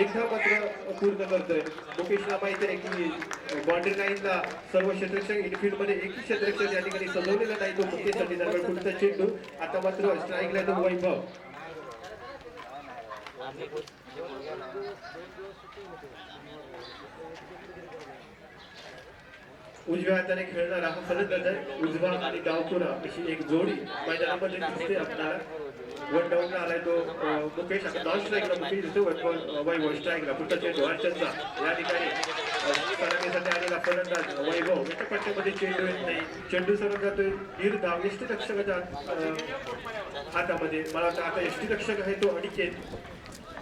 एक धाव मात्र पूर्ण करतोय. मुकेशला माहिती आहे की बाउंड्री लाईनला सर्व क्षेत्ररक्षक इनफिल्ड मध्ये एकही क्षेत्ररक्षक या ठिकाणी सजवलेला नाही तो मुकेशसाठी. दरम्यान पुढचा चेंडू आता मात्र स्ट्राईकला तो वैभव. उजव्या हाताने खेळणारा हा फलंदाज आहे. उजवा आणि डावखुरा अशी एक जोडी मैदानामध्ये दिसते आपल्याला. वन डाऊनला आलाय तो मुकेश. आता नॉन स्ट्राईकला मुकेश दिसतो. वैभव स्ट्राईकला. पुढचा चेंडू अर्चनचा. या ठिकाणी सलामीसाठी आलेला फलंदाज वैभव. एका पट्ट्यामध्ये चेंडू येत नाही. चेंडू सरळ जातोय निर्धाव यष्टीरक्षकाच्या हातामध्ये. मला वाटतं आता यष्टीरक्षक आहे तो अनिकेत.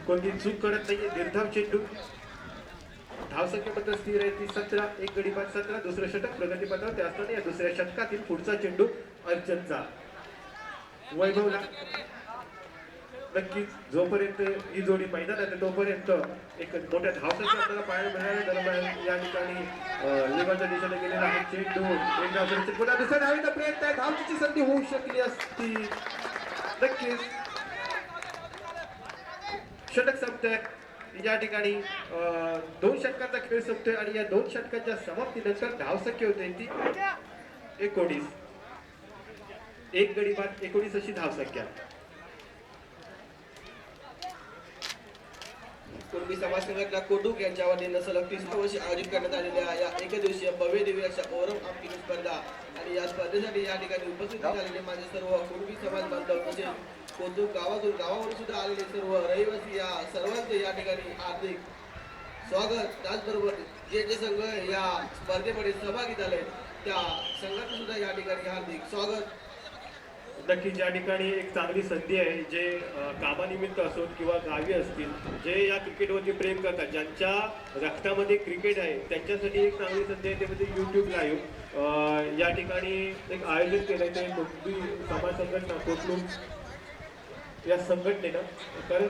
कोणती चूक करत नाहीये. निर्धाव चेंडू. धावसंख्येबद्दल स्थिर आहे ती 17. एक गडी बाद 17. दुसरं षटक प्रगतीपथावर ते असताना या दुसऱ्या षटकातील पुढचा चेंडू अर्चनचा. वैभवला नक्कीच जोपर्यंत ही जोडी मैदानात आहे तोपर्यंत एक मोठ्या धावसाची आपल्याला पाहायला मिळाल्या दरम्यान या ठिकाणी लिवाच्या दिशेने गेलेला आहे चेंडू एक धाव पुन्हा दुसऱ्या धावेचा प्रयत्न आहे धावची संधी होऊ शकली असती नक्कीच षटक संपतोय या ठिकाणी 2 षटकांचा खेळ संपतोय आणि या 2 षटकांच्या समाप्तीनंतर धावसंख्या होते ती 19 एक गडी बाद 19 अशी धावसंख्या कुणबी समाज संघटना कोटुक यांच्या वतीनं सलग 30 वर्षी आयोजित करण्यात आलेल्या या एकदिवसीय भव्य दिव्य अशा ओरम आमकिनी स्पर्धा आणि या स्पर्धेसाठी या ठिकाणी उपस्थित झालेले माझे सर्व कुणबी समाज बांधव तसेच कोटुक गावावरून सुद्धा आलेले सर्व रहिवासी या सर्वांचे या ठिकाणी हार्दिक स्वागत त्याचबरोबर जे जे संघ या स्पर्धेमध्ये सहभागी झाले त्या संघाचं सुद्धा या ठिकाणी हार्दिक स्वागत नक्कीच या ठिकाणी एक चांगली संधी आहे जे कामानिमित्त असोत किंवा गावी असतील जे या क्रिकेटवरती प्रेम करतात ज्यांच्या रक्तामध्ये क्रिकेट आहे त्यांच्यासाठी एक चांगली संधी आहे ते म्हणजे यूट्यूब लाईव्ह या ठिकाणी एक आयोजन केलं ते कोणती समाज संघटना कोटलूम या संघटनेनं कारण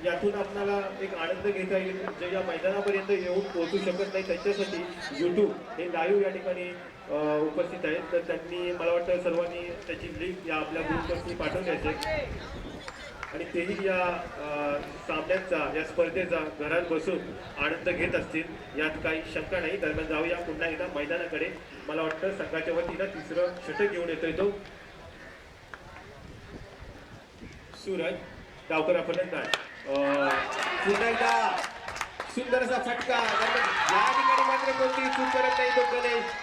यातून आपल्याला एक आनंद घेता येईल जे या मैदानापर्यंत येऊन पोहोचू शकत नाही त्यांच्यासाठी यूट्यूब हे लाईव्ह या ठिकाणी उपस्थित आहेत तर त्यांनी मला वाटतं सर्वांनी त्याची लिंक या आपल्या ग्रुपवरती पाठवली असेल आणि तेही या सामन्यांचा या स्पर्धेचा घरात बसून आनंद घेत असतील यात काही शंका नाही दरम्यान जाऊया पुन्हा एकदा मैदानाकडे मला वाटतं संघाच्या वतीनं तिसरं षटक घेऊन येतोय तो सूरज डावकरा फलंदाज पुन्हा एकदा सुंदर असा फटका या ठिकाणी मात्र कोणतीही चूक करत नाही तो गणेश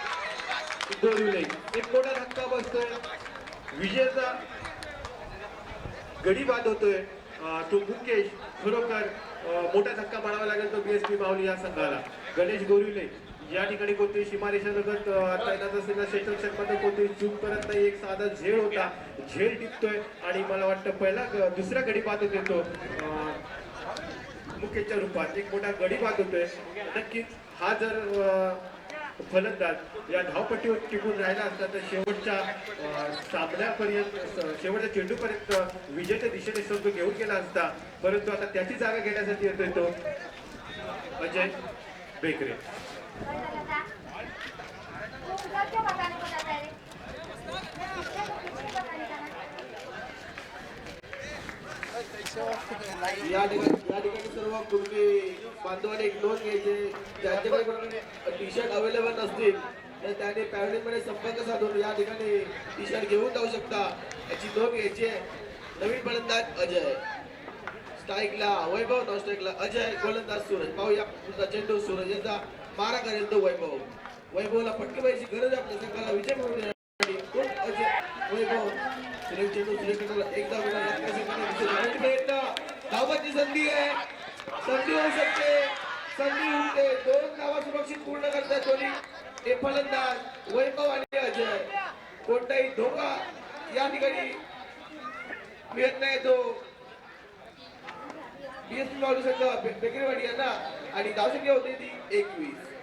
दोरुले एक मोठा धक्का बसतोय विजयचा गडी बाद होतोय तो मुकेश खरोखर मोठा धक्का मारावा लागेल तो बीएसपी माऊली या संघाला गणेश गोरिले या ठिकाणी कोणती सीमारेषा लगत तैनात असलेला क्षेत्ररक्षक कोणतीही चूक करत नाही एक साधा झेल होता झेल टिकतोय आणि मला वाटतं पहिला दुसरा गडी बाद होतोय तो मुकेशच्या रूपात एक मोठा गडी बाद होतोय नक्कीच हा जर फलंदाज या धावपट्टीवर टिकून राहिला असता तर शेवटच्या सामन्यापर्यंत शेवटच्या चेंडूपर्यंत विजयाच्या दिशेने संघ घेऊन गेला असता परंतु आता त्याची जागा घेण्यासाठी येतोय तो अजय बेकरे या ठिकाणी सर्व कुणबी बांधवांनी एक नोंद घ्यायचे ज्यांच्याकडे टी शर्ट अवेलेबल नसतील तर त्याने पॅव्हलियनमध्ये संपर्क साधून या ठिकाणी टी शर्ट घेऊन जाऊ शकता याची नोंद घ्यायची आहे नवीन फलंदाज अजय स्ट्राईकला वैभव नॉन स्ट्राईकला अजय गोलंदाज सूरज पाहूया पुढचा चेंडू सूरज याचा मारा करेल तो वैभवला फटकेबाईची गरज आहे आपल्या संघाला विजय मिळवण्यासाठी कोण अजय वैभव चेंडू एकदा प्रयत्न धावाची संधी आहे संधी होऊ शकते संधी उरते 2 धावा सुरक्षित पूर्ण करतात दोन्ही हे फलंदाज वैभव आणि अजय कोणताही धोका या ठिकाणी मिळत नाही तो बीएसपी माऊली संघ बेकरेवाडी यांना आणि धावसंख्या होते ती 21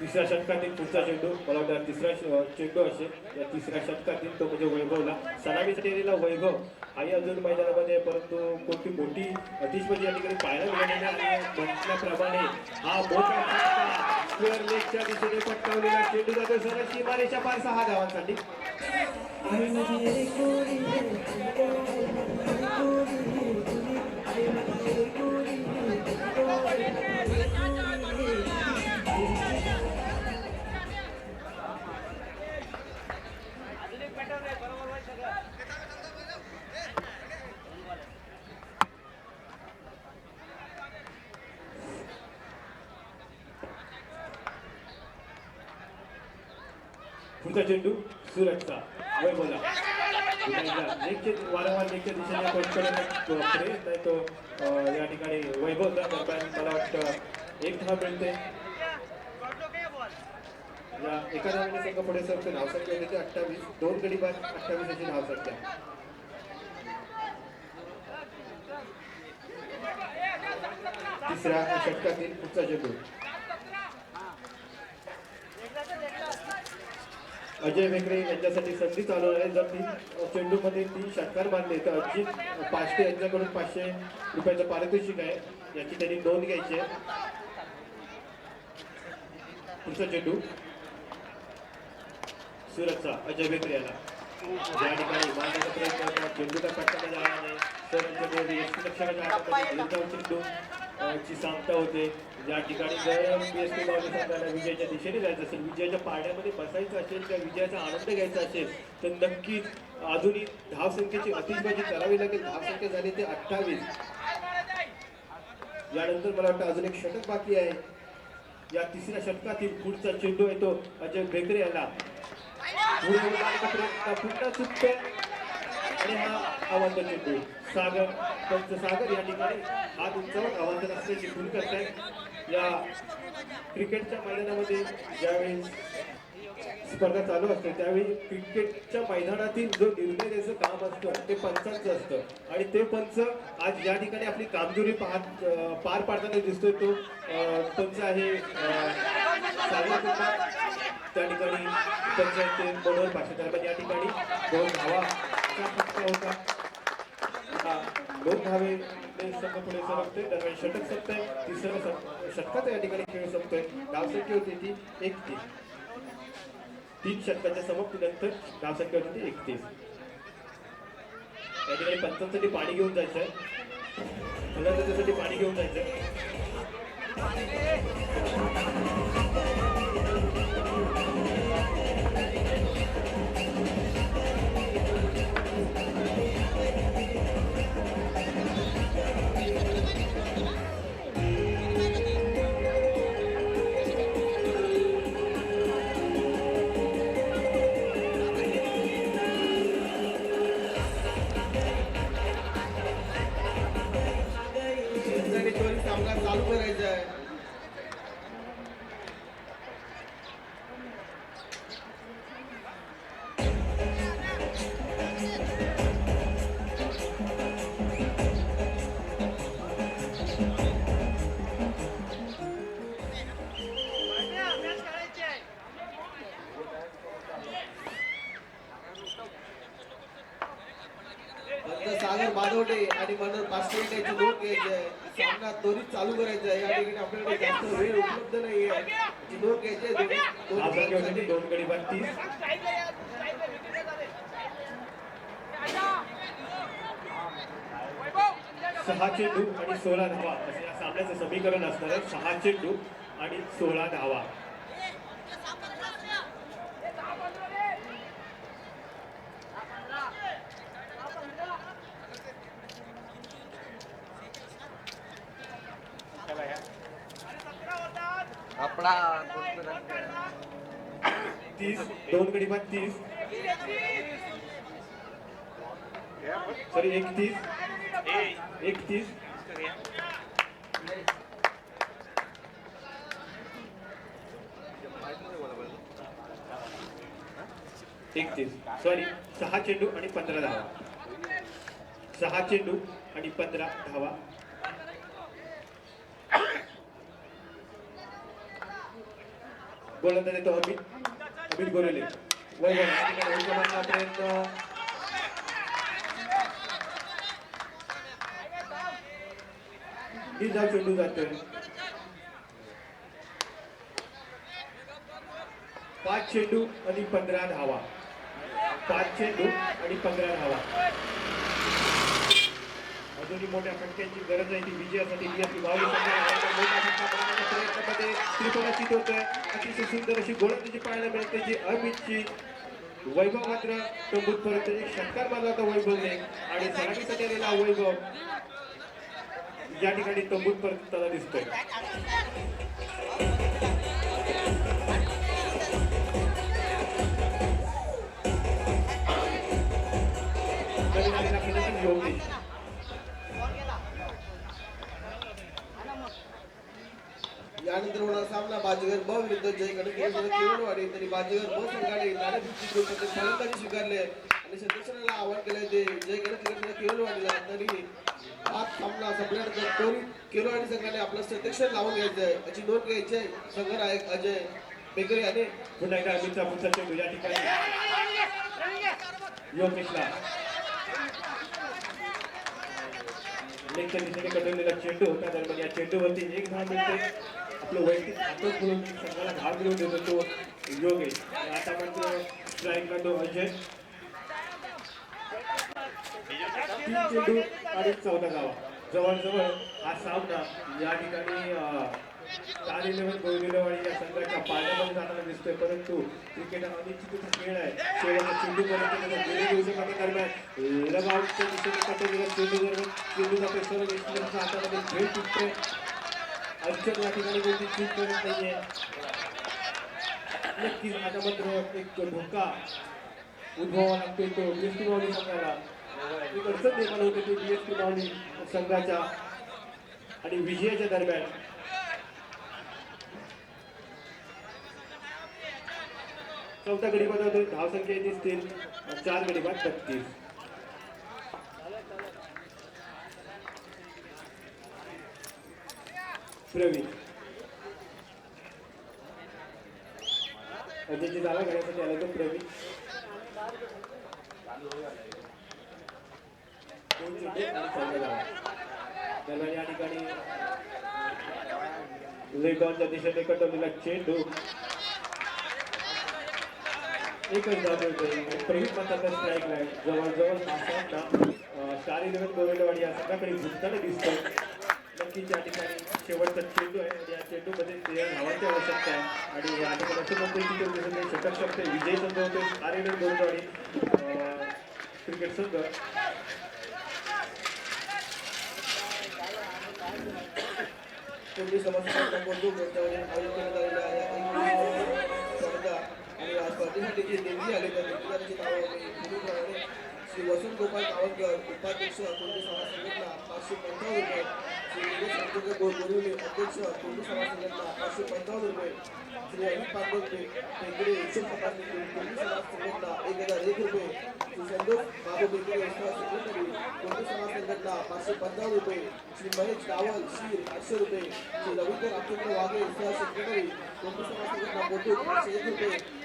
तिसऱ्या षटकातील पुढचा चेंडू मला वाटतं तिसरा चेंडू असेल या तिसऱ्या षटकातील तो म्हणजे वैभवला सलामीसाठी आलेला वैभव हाही अजून मैदानामध्ये परंतु कोणती मोठी अतिशबाजी या ठिकाणी पाहायला मिळाली आणि म्हटल्याप्रमाणे हा मोठा स्क्वेअर लेगच्या दिशेने पटकावलेला चेंडू जातो सरळ सीमारेषा पार 6 धावांसाठी पुढचा चेंडू सुरजचा वैभवला वारंवार लेगच्या दिशेने प्रयत्न आहे तो या ठिकाणी वैभवचा दरम्यान मला वाटतं 1 धाव मिळते या एका धावाने संघ पुढे सरतो धावसंख्या होते 28 2 गडी बाद 28 अशी धावसंख्या तिसऱ्या षटकातील पुढचा चेंडू अजय वेगळे यांच्यासाठी संधी चालू आहे. जर ती चेंडूमध्ये 3 षटकार बांधले तर अजित पाचटे यांच्याकडून 500 रुपयाचं पारितोषिक आहे. याची त्यांनी नोंद घ्यायची आहे. पुढचा चेंडू सुरतचा अजय बेकरे याला या ठिकाणी मारण्याचा प्रयत्न होता. चेंडूचा फटका जाणार नाही. लक्षाच्या हातामध्ये चेंडू ची सांगता होते. या ठिकाणी जर PSP बावली संघाला विजयाच्या दिशेने जायचं असेल, विजयाच्या पारड्यामध्ये बसायचं असेल किंवा विजयाचा आनंद घ्यायचा असेल तर नक्कीच आधुनिक धावसंख्येची अतिशबाजी करावी लागेल. धावसंख्या झाली ते 28. यानंतर मला वाटतं अजून एक षटक बाकी आहे. या तिसऱ्या षटकातील पुढचा चेंडू आहे तो अजय बेकरे याला पुन्हा चुकतोय आणि हा अवांतर चेंडू. सागर सागर या ठिकाणी हात उंचावून अवांतर असल्याची भूल करतायत. या क्रिकेटच्या मैदानामध्ये ज्यावेळी स्पर्धा चालू असते त्यावेळी क्रिकेटच्या मैदानातील जो निर्णय द्यायचं काम असतं ते पंचांचं असतं आणि ते पंच आज या ठिकाणी आपली कामगिरी पार पाडताना दिसतोय. तो पंच आहे सागर. त्या ठिकाणी पंचायत मनोहर पाशेकर या ठिकाणी 2 धावाचा फटका होता. 2 धावे संघ पुढे सरकतोय. दरम्यान षटक संपतंय. तिसऱ्या षटकाचा या ठिकाणी खेळ संपतोय. धावसंख्या होती ती 31. 3 षटकाच्या समाप्तीनंतर धावसंख्या होती ती 31. या ठिकाणी पंचांसाठी पाणी घेऊन जायचंय. फलंदाजासाठी पाणी घेऊन जायचंय. सामना चालू करायचा आहे. सागर बादवडे आणि मनोहर पाचशे याची नोंद घ्यायची आहे. सामना त्वरित चालू करायचा आहे. या ठिकाणी आपल्याकडे जास्त वेळ उपलब्ध नाही आहे. ती नोंद घ्यायची आहे. 2 गडी बाद 30. 6 चेंडू आणि 16 धावा असे या सामन्याचं समीकरण असणार आहे. 6 चेंडू आणि 16 धावा. आपला 30. 2 गडी बाद 30. सॉरी 31. 31. 31. सॉरी 6 चेंडू आणि 15 धावा. 6 चेंडू आणि 15 धावा. गोलंदाज येतो अमित गोरेले. प्रयत्न ही धाव चेंडू जातोय. 5 चेंडू आणि 15 धावा. 5 चेंडू आणि 15 धावा. अजूनही मोठ्या फटक्यांची गरज आहे ती विजयासाठी. आपली बावली मोठा फटका बनवण्याच्या प्रयत्नामध्ये त्रिकोणाची होतोय. अतिशय सुंदर अशी गोलंदाजी पाहायला मिळते जी अमितची. वैभव मात्र तंबूतपर्यंत एक षटकार मारला होता वैभवने आणि सराटीसाठी आलेला वैभव या ठिकाणी तंबूतपर्यंत त्याला दिसतोय. योगेश यानंतर होणार सामना बाजीगर ब विरुद्ध जय केवळवाडी. तरी बाजीगर ब संघाने नाणेफेक ग्रुपमध्ये फलंदाजी स्वीकारले आणि सदस्यांना आवाहन केले ते जय केवळवाडीला. तरी हा सामना संपल्यानंतर त्वरित केवळवाडी संघाने आपलं सदस्य लावून घ्यायचं आहे. याची नोंद घ्यायची आहे संघनायक अजय बेकरी आणि पुन्हा एकदा अमितचा पुढचा चेंडू या ठिकाणी योगेशला लेगच्या दिशेने कडवलेला चेंडू होता. दरम्यान या चेंडूवरती एक धाव मिळते. आपलं वैयक्तिक आतच म्हणून संघाला धाव मिळवून देतो तो योगेश. आता मात्र स्ट्राईकला तो अजय. 3 चेंडू आणि 14 धावा. जवळजवळ हा सामना या ठिकाणी स्टार 11 गोविंदवाडी या संघाच्या पाण्यामध्ये जाताना दिसतोय. परंतु क्रिकेट हा अनिश्चित खेळ आहे. शेवटचा चेंडू पर्यंत गेले दिवशी दरम्यान लगावच्या दिशेने कटवलेला चेंडू दरम्यान चेंडू जातोय सर्व विश्लेषणाच्या हातामध्ये खेळ तुटतोय. अर्चन या ठिकाणी कोणती चूक करत नाहीये. नक्कीच आता मात्र एक धोका उद्भवावा लागतोय तो बीएसपी मावली संघाला. एक अडचण निर्माण होते ती बीएसपी मावली संघाच्या आणि विजयाच्या दरम्यान. चौथा गडी बाद धावसंख्या दिसतील 4 गडी बाद 32. प्रवीण अजयची जागा घेण्यासाठी आला तो प्रवीण. 2 चेंडू आणि 14 धावा. दरम्यान या ठिकाणी लेगॉनच्या दिशेने कटवलेला चेंडू एकच धाव मिळतोय. प्रवीण मात्र स्ट्राईकला आहे. जवळजवळ स्टार 11 गोविंदवाडी या संघाकडे घुसताना दिसतोय. नक्कीच या ठिकाणी शेवटचा चेंडू आहे आणि या चेंडूमध्ये 13 धावांची आवश्यकता आहे. आणि या ठिकाणी असं म्हणतोय की तो षटक शकते विजय संघ होतोय स्टार 11 गोविंदवाडी क्रिकेट संघ. कोणती समस्या कोणती गोष्टीमध्ये आयोजित करण्यात आलेल्या आहे स्पर्धा आणि या स्पर्धेसाठी जे देणगी आले त्या देणगीदाराची नावे श्री वसंत गोपाळ गावणकर उपाध्यक्ष कोणती समाज संघटना 555 रुपये. श्री निलेश शंकर गोरगोरवले अध्यक्ष कोणती समाज संघटना 555 रुपये. श्री अनिल पांडे बेकरे उत्सव सभापती कोणती समाज संघटना 1001 रुपये. श्री संतोष बाबू बेकरे सेक्रेटरी कोणती समाज संघटना 555 रुपये. श्री महेश रावल शीर 500 रुपये. श्री रवींद्र रामचंद्र वाघे सेक्रेटरी कोणती समाज संघटना मोठू 501 रुपये.